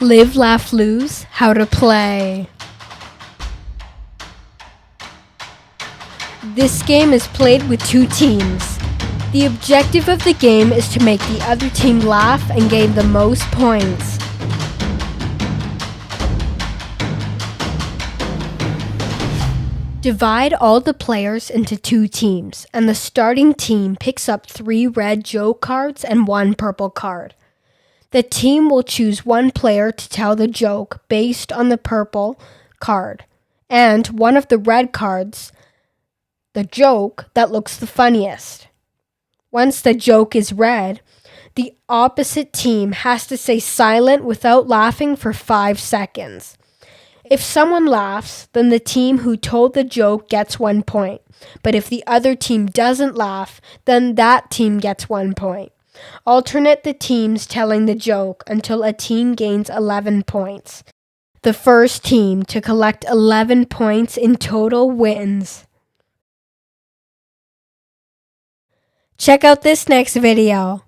Live, Laugh, Lose, How to Play. This game is played with two teams. The objective of the game is to make the other team laugh and gain the most points. Divide all the players into two teams, and the starting team picks up 3 red joke cards and 1 purple card. The team will choose one player to tell the joke based on the purple card, and one of the red cards, the joke that looks the funniest. Once the joke is read, the opposite team has to stay silent without laughing for 5 seconds. If someone laughs, then the team who told the joke gets 1 point. But if the other team doesn't laugh, then that team gets 1 point. Alternate the teams telling the joke until a team gains 11 points. The first team to collect 11 points in total wins. Check out this next video.